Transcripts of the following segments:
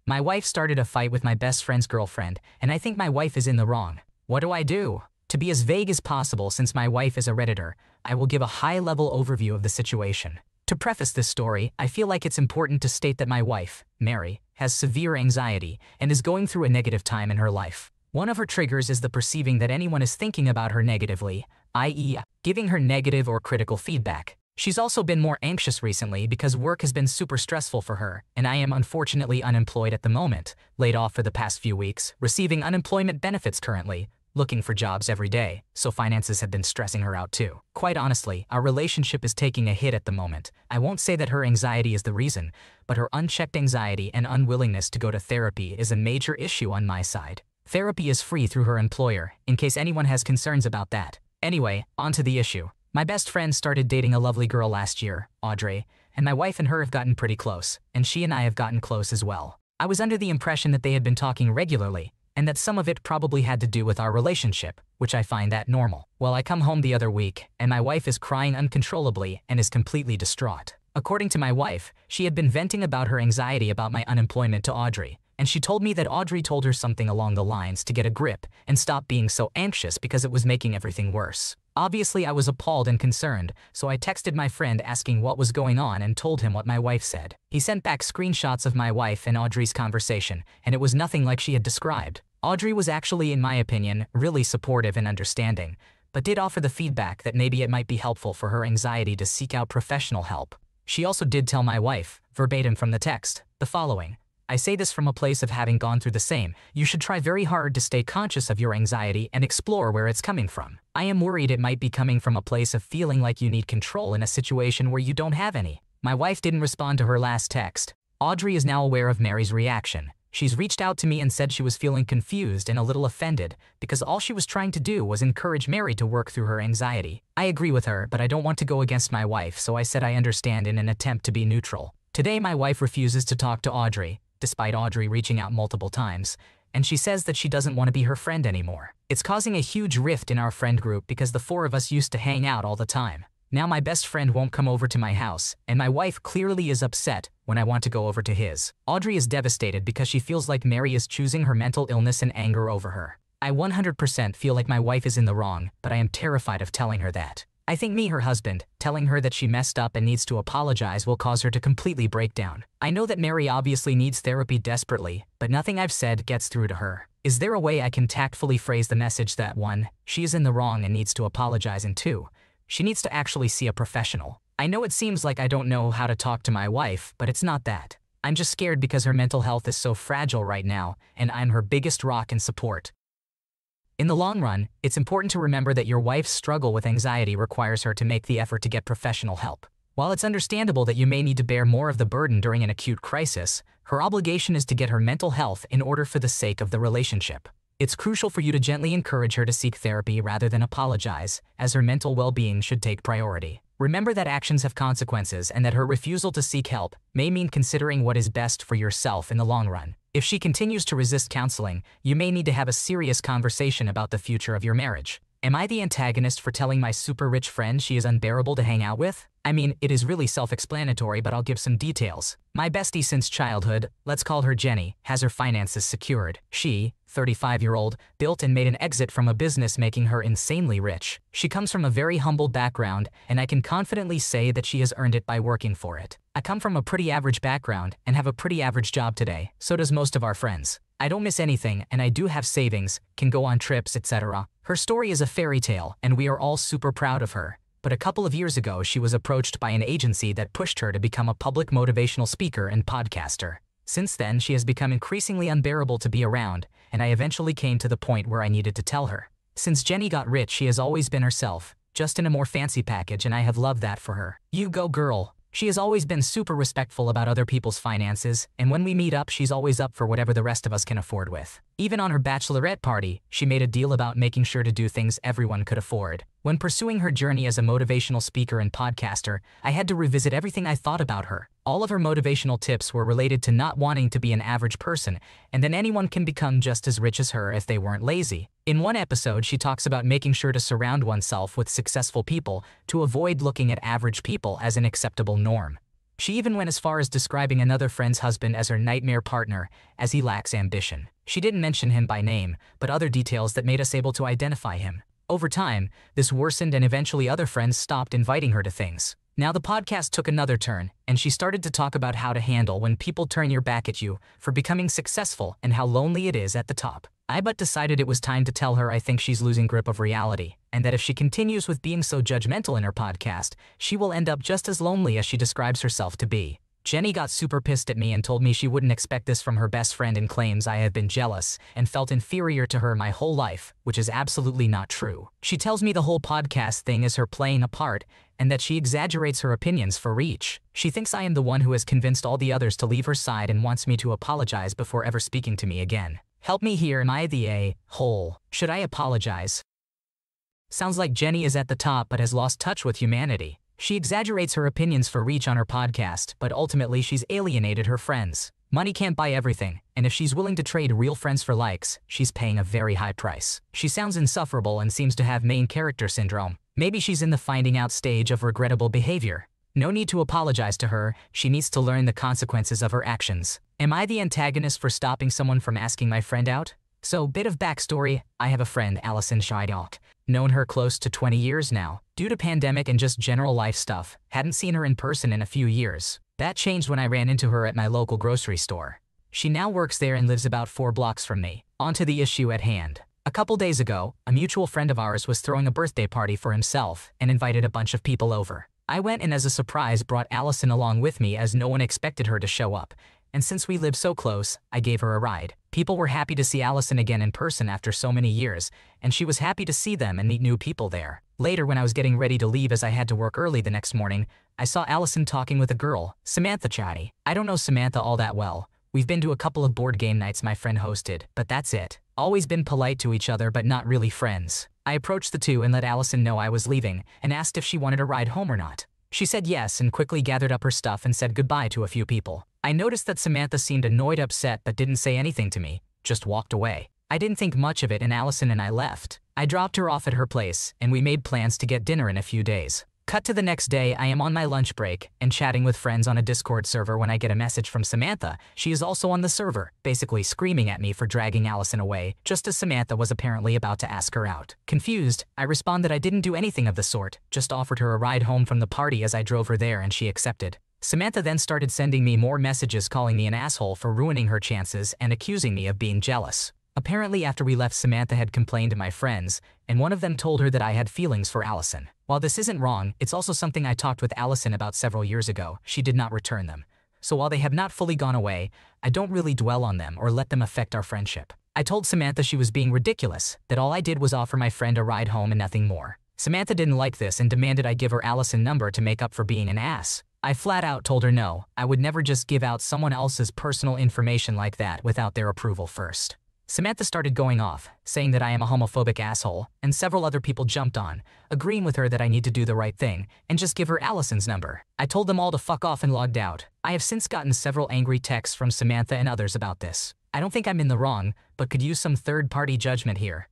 My wife started a fight with my best friend's girlfriend, and I think my wife is in the wrong. What do I do? To be as vague as possible, since my wife is a Redditor, I will give a high-level overview of the situation. To preface this story, I feel like it's important to state that my wife, Mary, has severe anxiety and is going through a negative time in her life. One of her triggers is the perceiving that anyone is thinking about her negatively, i.e., giving her negative or critical feedback. She's also been more anxious recently because work has been super stressful for her, and I am unfortunately unemployed at the moment, laid off for the past few weeks, receiving unemployment benefits currently, looking for jobs every day, so finances have been stressing her out too. Quite honestly, our relationship is taking a hit at the moment. I won't say that her anxiety is the reason, but her unchecked anxiety and unwillingness to go to therapy is a major issue on my side. Therapy is free through her employer, in case anyone has concerns about that. Anyway, on to the issue. My best friend started dating a lovely girl last year, Audrey, and my wife and her have gotten pretty close, and she and I have gotten close as well. I was under the impression that they had been talking regularly, and that some of it probably had to do with our relationship, which I find that normal. Well, I come home the other week, and my wife is crying uncontrollably and is completely distraught. According to my wife, she had been venting about her anxiety about my unemployment to Audrey, and she told me that Audrey told her something along the lines to get a grip and stop being so anxious because it was making everything worse. Obviously, I was appalled and concerned, so I texted my friend asking what was going on and told him what my wife said. He sent back screenshots of my wife and Audrey's conversation, and it was nothing like she had described. Audrey was actually, in my opinion, really supportive and understanding, but did offer the feedback that maybe it might be helpful for her anxiety to seek out professional help. She also did tell my wife, verbatim from the text, the following: I say this from a place of having gone through the same. You should try very hard to stay conscious of your anxiety and explore where it's coming from. I am worried it might be coming from a place of feeling like you need control in a situation where you don't have any. My wife didn't respond to her last text. Audrey is now aware of Mary's reaction. She's reached out to me and said she was feeling confused and a little offended because all she was trying to do was encourage Mary to work through her anxiety. I agree with her, but I don't want to go against my wife, so I said I understand in an attempt to be neutral. Today my wife refuses to talk to Audrey, despite Audrey reaching out multiple times, and she says that she doesn't want to be her friend anymore. It's causing a huge rift in our friend group because the four of us used to hang out all the time. Now my best friend won't come over to my house, and my wife clearly is upset when I want to go over to his. Audrey is devastated because she feels like Mary is choosing her mental illness and anger over her. I 100% feel like my wife is in the wrong, but I am terrified of telling her that. I think me, her husband, telling her that she messed up and needs to apologize will cause her to completely break down. I know that Mary obviously needs therapy desperately, but nothing I've said gets through to her. Is there a way I can tactfully phrase the message that 1, she is in the wrong and needs to apologize, and 2, she needs to actually see a professional? I know it seems like I don't know how to talk to my wife, but it's not that. I'm just scared because her mental health is so fragile right now, and I'm her biggest rock and support. In the long run, it's important to remember that your wife's struggle with anxiety requires her to make the effort to get professional help. While it's understandable that you may need to bear more of the burden during an acute crisis, her obligation is to get her mental health in order for the sake of the relationship. It's crucial for you to gently encourage her to seek therapy rather than apologize, as her mental well-being should take priority. Remember that actions have consequences and that her refusal to seek help may mean considering what is best for yourself in the long run. If she continues to resist counseling, you may need to have a serious conversation about the future of your marriage. Am I the antagonist for telling my super rich friend she is unbearable to hang out with? I mean, it is really self-explanatory, but I'll give some details. My bestie since childhood, let's call her Jenny, has her finances secured. She, 35-year-old, built and made an exit from a business making her insanely rich. She comes from a very humble background, and I can confidently say that she has earned it by working for it. I come from a pretty average background and have a pretty average job today, so does most of our friends. I don't miss anything, and I do have savings, can go on trips, etc. Her story is a fairy tale, and we are all super proud of her. But a couple of years ago, she was approached by an agency that pushed her to become a public motivational speaker and podcaster. Since then, she has become increasingly unbearable to be around, and I eventually came to the point where I needed to tell her. Since Jenny got rich, she has always been herself, just in a more fancy package, and I have loved that for her. You go, girl. She has always been super respectful about other people's finances, and when we meet up, she's always up for whatever the rest of us can afford with. Even on her bachelorette party, she made a deal about making sure to do things everyone could afford. When pursuing her journey as a motivational speaker and podcaster, I had to revisit everything I thought about her. All of her motivational tips were related to not wanting to be an average person, and then anyone can become just as rich as her if they weren't lazy. In one episode, she talks about making sure to surround oneself with successful people to avoid looking at average people as an acceptable norm. She even went as far as describing another friend's husband as her nightmare partner, as he lacks ambition. She didn't mention him by name, but other details that made us able to identify him. Over time, this worsened and eventually other friends stopped inviting her to things. Now the podcast took another turn, and she started to talk about how to handle when people turn your back at you for becoming successful and how lonely it is at the top. I but decided it was time to tell her I think she's losing grip of reality, and that if she continues with being so judgmental in her podcast, she will end up just as lonely as she describes herself to be. Jenny got super pissed at me and told me she wouldn't expect this from her best friend and claims I have been jealous and felt inferior to her my whole life, which is absolutely not true. She tells me the whole podcast thing is her playing a part and that she exaggerates her opinions for reach. She thinks I am the one who has convinced all the others to leave her side and wants me to apologize before ever speaking to me again. Help me here, am I the a-hole? Should I apologize? Sounds like Jenny is at the top but has lost touch with humanity. She exaggerates her opinions for reach on her podcast, but ultimately she's alienated her friends. Money can't buy everything, and if she's willing to trade real friends for likes, she's paying a very high price. She sounds insufferable and seems to have main character syndrome. Maybe she's in the finding out stage of regrettable behavior. No need to apologize to her, she needs to learn the consequences of her actions. Am I the antagonist for stopping someone from asking my friend out? So, bit of backstory, I have a friend, Allison Scheidalk. Known her close to 20 years now. Due to pandemic and just general life stuff, hadn't seen her in person in a few years. That changed when I ran into her at my local grocery store. She now works there and lives about 4 blocks from me. On to the issue at hand. A couple days ago, a mutual friend of ours was throwing a birthday party for himself and invited a bunch of people over. I went and as a surprise brought Allison along with me as no one expected her to show up. And since we live so close, I gave her a ride. People were happy to see Allison again in person after so many years, and she was happy to see them and meet new people there. Later, when I was getting ready to leave as I had to work early the next morning, I saw Allison talking with a girl, Samantha Chatty. I don't know Samantha all that well. We've been to a couple of board game nights my friend hosted, but that's it. Always been polite to each other but not really friends. I approached the two and let Allison know I was leaving, and asked if she wanted a ride home or not. She said yes and quickly gathered up her stuff and said goodbye to a few people. I noticed that Samantha seemed annoyed, upset, but didn't say anything to me, just walked away. I didn't think much of it and Allison and I left. I dropped her off at her place and we made plans to get dinner in a few days. Cut to the next day, I am on my lunch break and chatting with friends on a Discord server when I get a message from Samantha. She is also on the server, basically screaming at me for dragging Allison away, just as Samantha was apparently about to ask her out. Confused, I responded I didn't do anything of the sort, just offered her a ride home from the party as I drove her there and she accepted. Samantha then started sending me more messages calling me an asshole for ruining her chances and accusing me of being jealous. Apparently after we left, Samantha had complained to my friends, and one of them told her that I had feelings for Allison. While this isn't wrong, it's also something I talked with Allison about several years ago. She did not return them. So while they have not fully gone away, I don't really dwell on them or let them affect our friendship. I told Samantha she was being ridiculous, that all I did was offer my friend a ride home and nothing more. Samantha didn't like this and demanded I give her Allison's number to make up for being an ass. I flat out told her no, I would never just give out someone else's personal information like that without their approval first. Samantha started going off, saying that I am a homophobic asshole, and several other people jumped on, agreeing with her that I need to do the right thing and just give her Allison's number. I told them all to fuck off and logged out. I have since gotten several angry texts from Samantha and others about this. I don't think I'm in the wrong, but could use some third-party judgment here.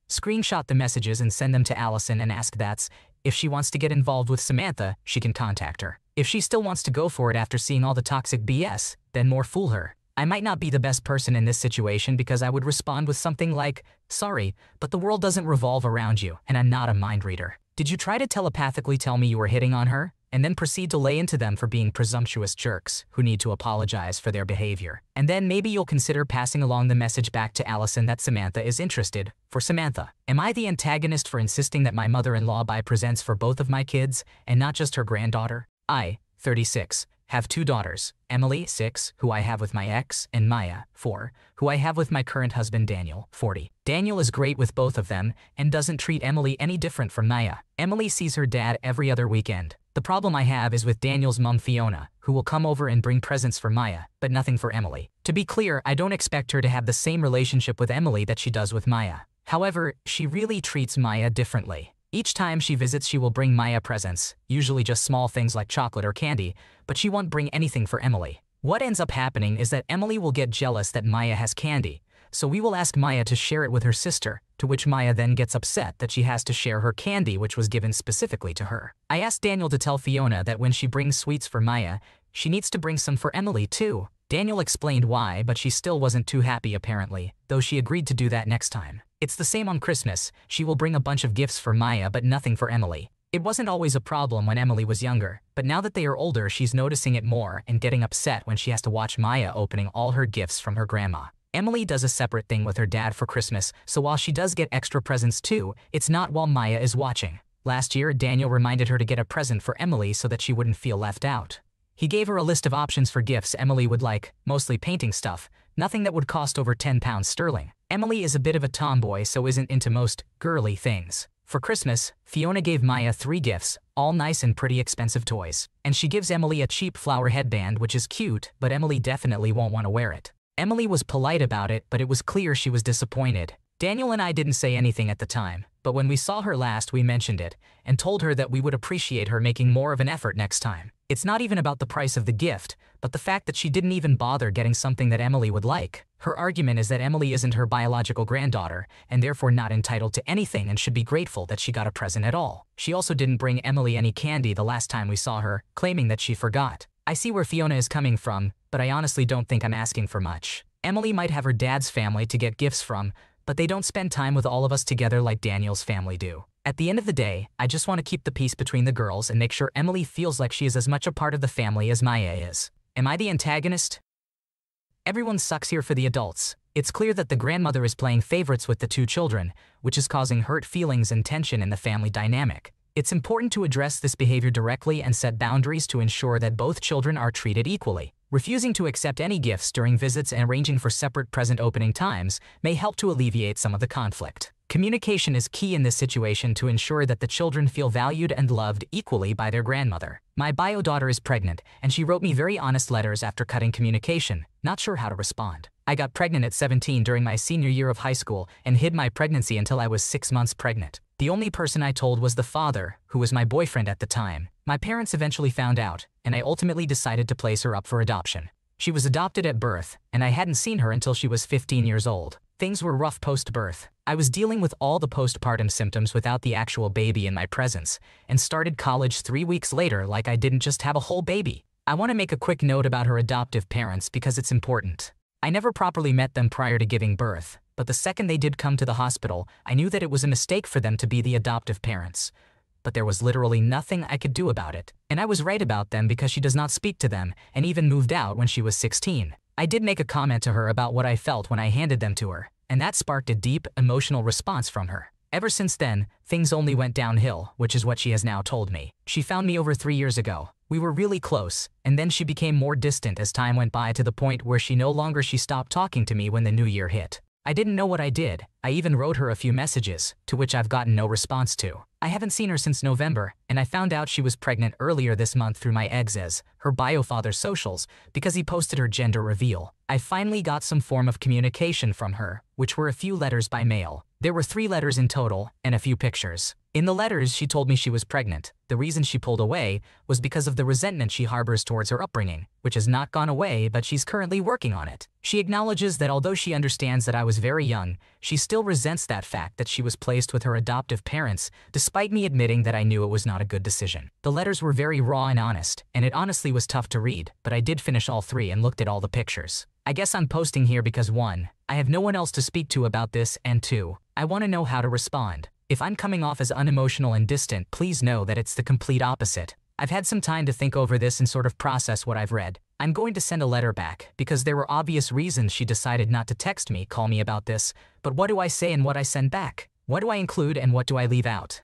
Screenshot the messages and send them to Allison and ask that if she wants to get involved with Samantha, she can contact her. If she still wants to go for it after seeing all the toxic BS, then more fool her. I might not be the best person in this situation because I would respond with something like, sorry, but the world doesn't revolve around you and I'm not a mind reader. Did you try to telepathically tell me you were hitting on her? And then proceed to lay into them for being presumptuous jerks who need to apologize for their behavior. And then maybe you'll consider passing along the message back to Allison that Samantha is interested. For Samantha, am I the antagonist for insisting that my mother-in-law buy presents for both of my kids and not just her granddaughter? I, 36, have 2 daughters, Emily, 6, who I have with my ex, and Maya, 4, who I have with my current husband Daniel, 40. Daniel is great with both of them and doesn't treat Emily any different from Maya. Emily sees her dad every other weekend. The problem I have is with Daniel's mom Fiona, who will come over and bring presents for Maya, but nothing for Emily. To be clear, I don't expect her to have the same relationship with Emily that she does with Maya. However, she really treats Maya differently. Each time she visits, she will bring Maya presents, usually just small things like chocolate or candy, but she won't bring anything for Emily. What ends up happening is that Emily will get jealous that Maya has candy, so we will ask Maya to share it with her sister, to which Maya then gets upset that she has to share her candy which was given specifically to her. I asked Daniel to tell Fiona that when she brings sweets for Maya, she needs to bring some for Emily too. Daniel explained why, but she still wasn't too happy apparently, though she agreed to do that next time. It's the same on Christmas, she will bring a bunch of gifts for Maya but nothing for Emily. It wasn't always a problem when Emily was younger, but now that they are older she's noticing it more and getting upset when she has to watch Maya opening all her gifts from her grandma. Emily does a separate thing with her dad for Christmas, so while she does get extra presents too, it's not while Maya is watching. Last year, Daniel reminded her to get a present for Emily so that she wouldn't feel left out. He gave her a list of options for gifts Emily would like, mostly painting stuff, nothing that would cost over £10 sterling. Emily is a bit of a tomboy so isn't into most girly things. For Christmas, Fiona gave Maya 3 gifts, all nice and pretty expensive toys. And she gives Emily a cheap flower headband which is cute, but Emily definitely won't want to wear it. Emily was polite about it, but it was clear she was disappointed. Daniel and I didn't say anything at the time, but when we saw her last we mentioned it, and told her that we would appreciate her making more of an effort next time. It's not even about the price of the gift, but the fact that she didn't even bother getting something that Emily would like. Her argument is that Emily isn't her biological granddaughter, and therefore not entitled to anything and should be grateful that she got a present at all. She also didn't bring Emily any candy the last time we saw her, claiming that she forgot. I see where Fiona is coming from, but I honestly don't think I'm asking for much. Emily might have her dad's family to get gifts from, but they don't spend time with all of us together like Daniel's family do. At the end of the day, I just want to keep the peace between the girls and make sure Emily feels like she is as much a part of the family as Maya is. Am I the antagonist? Everyone sucks here for the adults. It's clear that the grandmother is playing favorites with the 2 children, which is causing hurt feelings and tension in the family dynamic. It's important to address this behavior directly and set boundaries to ensure that both children are treated equally. Refusing to accept any gifts during visits and arranging for separate present opening times may help to alleviate some of the conflict. Communication is key in this situation to ensure that the children feel valued and loved equally by their grandmother. My bio daughter is pregnant, and she wrote me very honest letters after cutting communication, not sure how to respond. I got pregnant at 17 during my senior year of high school and hid my pregnancy until I was 6 months pregnant. The only person I told was the father, who was my boyfriend at the time. My parents eventually found out, and I ultimately decided to place her up for adoption. She was adopted at birth, and I hadn't seen her until she was 15 years old. Things were rough post-birth. I was dealing with all the postpartum symptoms without the actual baby in my presence, and started college 3 weeks later like I didn't just have a whole baby. I want to make a quick note about her adoptive parents because it's important. I never properly met them prior to giving birth, but the second they did come to the hospital, I knew that it was a mistake for them to be the adoptive parents. But there was literally nothing I could do about it, and I was right about them because she does not speak to them and even moved out when she was 16. I did make a comment to her about what I felt when I handed them to her, and that sparked a deep, emotional response from her. Ever since then, things only went downhill, which is what she has now told me. She found me over 3 years ago. We were really close, and then she became more distant as time went by to the point where she stopped talking to me when the new year hit. I didn't know what I did. I even wrote her a few messages, to which I've gotten no response to. I haven't seen her since November, and I found out she was pregnant earlier this month through my ex's, her bio-father's socials, because he posted her gender reveal. I finally got some form of communication from her, which were a few letters by mail. There were 3 letters in total, and a few pictures. In the letters, she told me she was pregnant. The reason she pulled away was because of the resentment she harbors towards her upbringing, which has not gone away, but she's currently working on it. She acknowledges that although she understands that I was very young, she still resents that fact that she was placed with her adoptive parents, despite me admitting that I knew it was not a good decision. The letters were very raw and honest, and it honestly was tough to read, but I did finish all 3 and looked at all the pictures. I guess I'm posting here because 1, I have no one else to speak to about this, and 2, I want to know how to respond. If I'm coming off as unemotional and distant, please know that it's the complete opposite. I've had some time to think over this and sort of process what I've read. I'm going to send a letter back, because there were obvious reasons she decided not to text me, call me about this, but what do I say and what I send back? What do I include and what do I leave out?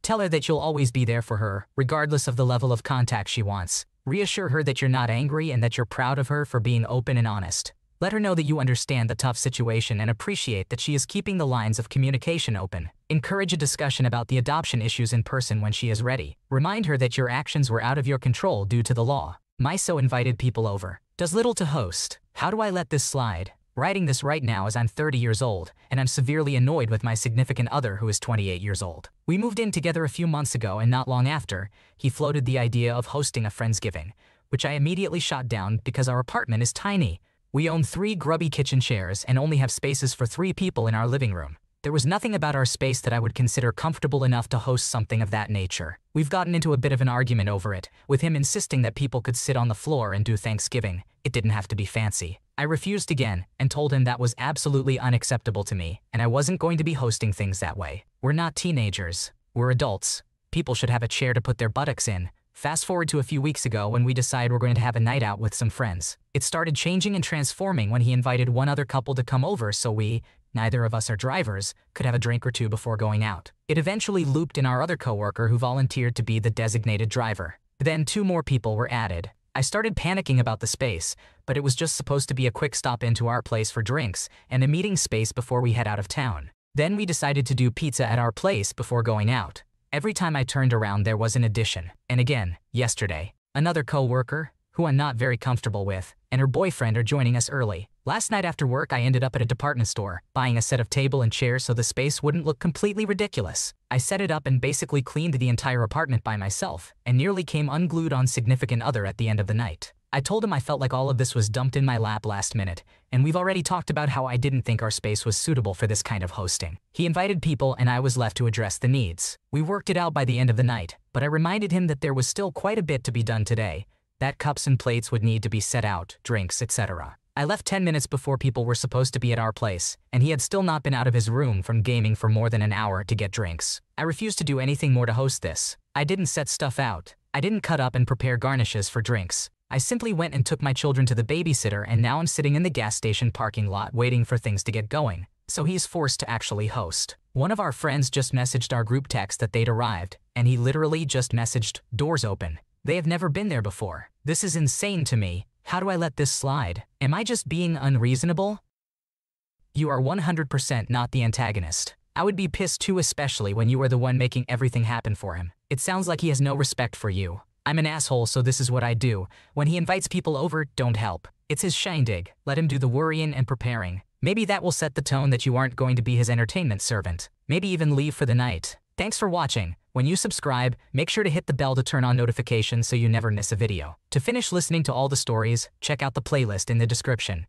Tell her that you'll always be there for her, regardless of the level of contact she wants. Reassure her that you're not angry and that you're proud of her for being open and honest. Let her know that you understand the tough situation and appreciate that she is keeping the lines of communication open. Encourage a discussion about the adoption issues in person when she is ready. Remind her that your actions were out of your control due to the law. MISO invited people over. Does little to host. How do I let this slide? Writing this right now as I'm 30 years old, and I'm severely annoyed with my significant other who is 28 years old. We moved in together a few months ago, and not long after, he floated the idea of hosting a Friendsgiving, which I immediately shot down because our apartment is tiny. We own 3 grubby kitchen chairs and only have spaces for 3 people in our living room. There was nothing about our space that I would consider comfortable enough to host something of that nature. We've gotten into a bit of an argument over it, with him insisting that people could sit on the floor and do Thanksgiving. It didn't have to be fancy. I refused again and told him that was absolutely unacceptable to me, and I wasn't going to be hosting things that way. We're not teenagers. We're adults. People should have a chair to put their buttocks in. Fast forward to a few weeks ago when we decided we're going to have a night out with some friends. It started changing and transforming when he invited one other couple to come over so we, neither of us are drivers, could have a drink or two before going out. It eventually looped in our other coworker who volunteered to be the designated driver. Then 2 more people were added. I started panicking about the space, but it was just supposed to be a quick stop into our place for drinks and a meeting space before we head out of town. Then we decided to do pizza at our place before going out. Every time I turned around there was an addition. And again, yesterday, another coworker, who I'm not very comfortable with, and her boyfriend are joining us early. Last night after work I ended up at a department store, buying a set of table and chairs so the space wouldn't look completely ridiculous. I set it up and basically cleaned the entire apartment by myself, and nearly came unglued on significant other at the end of the night. I told him I felt like all of this was dumped in my lap last minute, and we've already talked about how I didn't think our space was suitable for this kind of hosting. He invited people and I was left to address the needs. We worked it out by the end of the night, but I reminded him that there was still quite a bit to be done today, that cups and plates would need to be set out, drinks, etc. I left 10 minutes before people were supposed to be at our place, and he had still not been out of his room from gaming for more than an hour to get drinks. I refused to do anything more to host this. I didn't set stuff out. I didn't cut up and prepare garnishes for drinks. I simply went and took my children to the babysitter, and now I'm sitting in the gas station parking lot waiting for things to get going. So he's forced to actually host. One of our friends just messaged our group text that they'd arrived, and he literally just messaged, "Doors open." They have never been there before. This is insane to me. How do I let this slide? Am I just being unreasonable? You are 100% not the antagonist. I would be pissed too, especially when you are the one making everything happen for him. It sounds like he has no respect for you. I'm an asshole, so this is what I do. When he invites people over, don't help. It's his shindig. Let him do the worrying and preparing. Maybe that will set the tone that you aren't going to be his entertainment servant. Maybe even leave for the night. Thanks for watching. When you subscribe, make sure to hit the bell to turn on notifications so you never miss a video. To finish listening to all the stories, check out the playlist in the description.